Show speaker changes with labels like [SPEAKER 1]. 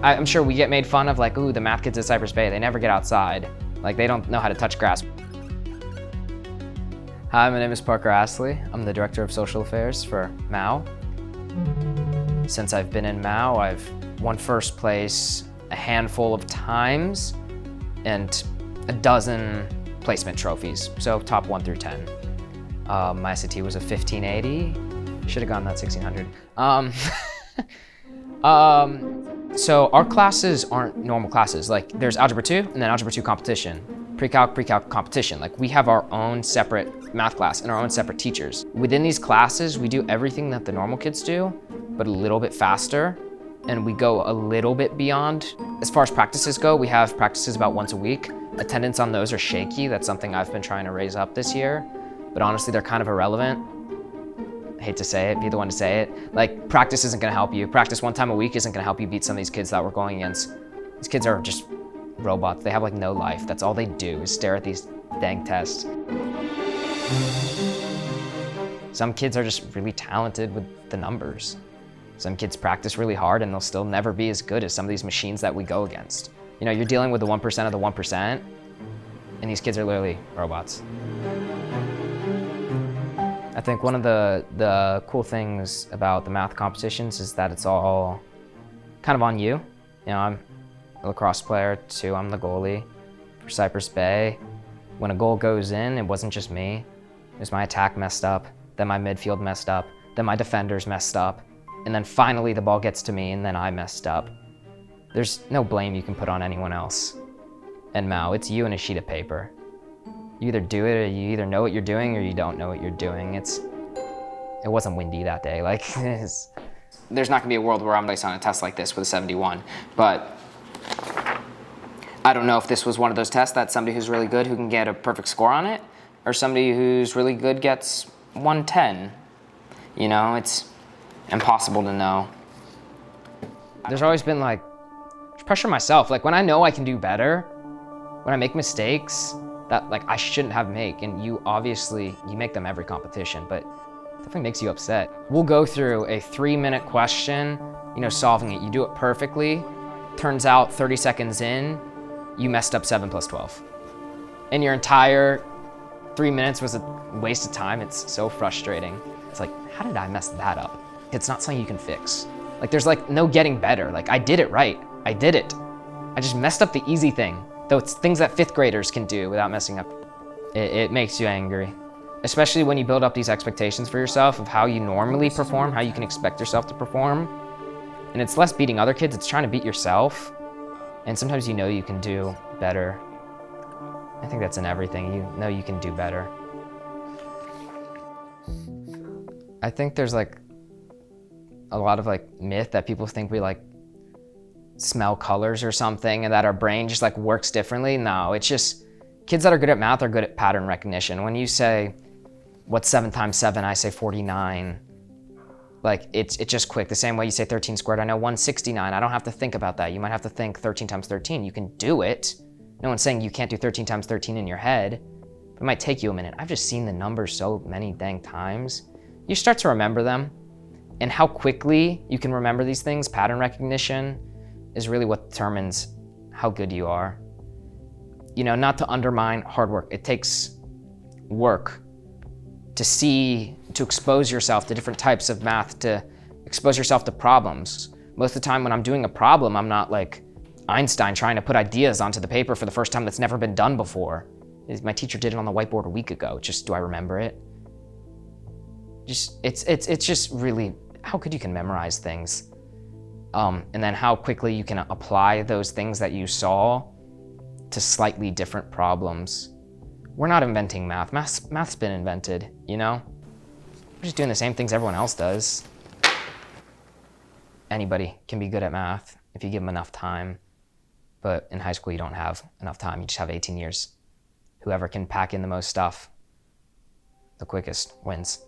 [SPEAKER 1] I'm sure we get made fun of, like, ooh, the math kids at Cypress Bay, they never get outside. Like, they don't know how to touch grass. Hi, my name is Parker Astley. I'm the Director of Social Affairs for MAU. Since I've been in MAU, I've won first place a handful of times and a dozen placement trophies, so top 1 through 10. My SAT was a 1580. Should have gone that 1600. So our classes aren't normal classes. Like, there's Algebra 2 and then Algebra 2 competition. Pre-calc competition. Like, we have our own separate math class and our own separate teachers. Within these classes, we do everything that the normal kids do, but a little bit faster, and we go a little bit beyond. As far as practices go, we have practices about once a week. Attendance on those are shaky. That's something I've been trying to raise up this year, but honestly, they're kind of irrelevant. I hate to say it, be the one to say it. Like, practice isn't gonna help you. Practice 1 time a week isn't gonna help you beat some of these kids that we're going against. These kids are just robots. They have like no life. That's all they do is stare at these dang tests. Some kids are just really talented with the numbers. Some kids practice really hard and they'll still never be as good as some of these machines that we go against. You know, you're dealing with the 1% of the 1%, and these kids are literally robots. I think one of the cool things about the math competitions is that it's all kind of on you. You know, I'm a lacrosse player too. I'm the goalie for Cypress Bay. When a goal goes in, it wasn't just me. It was my attack messed up, then my midfield messed up, then my defenders messed up, and then finally the ball gets to me and then I messed up. There's no blame you can put on anyone else. And Mao, it's you and a sheet of paper. You either do it or you either know what you're doing or you don't know what you're doing. It wasn't windy that day. Like, there's not gonna be a world where I'm placed on a test like this with a 71, but I don't know if this was one of those tests that somebody who's really good who can get a perfect score on it, or somebody who's really good gets 110. You know, it's impossible to know. There's always been like pressure myself. Like, when I know I can do better, when I make mistakes that like I shouldn't have made, and you make them every competition, but it definitely makes you upset. We'll go through a 3-minute question, you know, solving it. You do it perfectly. Turns out 30 seconds in, you messed up 7 plus 12. And your entire 3 minutes was a waste of time. It's so frustrating. It's like, how did I mess that up? It's not something you can fix. Like, there's like no getting better. Like, I did it right. I did it. I just messed up the easy thing. Though it's things that 5th graders can do without messing up. It makes you angry. Especially when you build up these expectations for yourself of how you normally perform, how you can expect yourself to perform. And it's less beating other kids, it's trying to beat yourself. And sometimes you know you can do better. I think that's in everything. You know you can do better. I think there's like a lot of like myth that people think we like smell colors or something and that our brain just like works differently. No, it's just kids that are good at math are good at pattern recognition. When you say, what's 7 times 7? I say 49. Like, it's just quick. The same way you say 13 squared, I know 169. I don't have to think about that. You might have to think 13 times 13. You can do it. No one's saying you can't do 13 times 13 in your head, but it might take you a minute. I've just seen the numbers so many dang times. You start to remember them, and how quickly you can remember these things, pattern recognition, is really what determines how good you are. You know, not to undermine hard work. It takes work to expose yourself to different types of math, to expose yourself to problems. Most of the time when I'm doing a problem, I'm not like Einstein trying to put ideas onto the paper for the first time that's never been done before. My teacher did it on the whiteboard a week ago. Just, do I remember it? It's just really how good you can memorize things. And then how quickly you can apply those things that you saw to slightly different problems. We're not inventing math. Math's been invented, you know? We're just doing the same things everyone else does. Anybody can be good at math if you give them enough time. But in high school, you don't have enough time. You just have 18 years. Whoever can pack in the most stuff the quickest wins.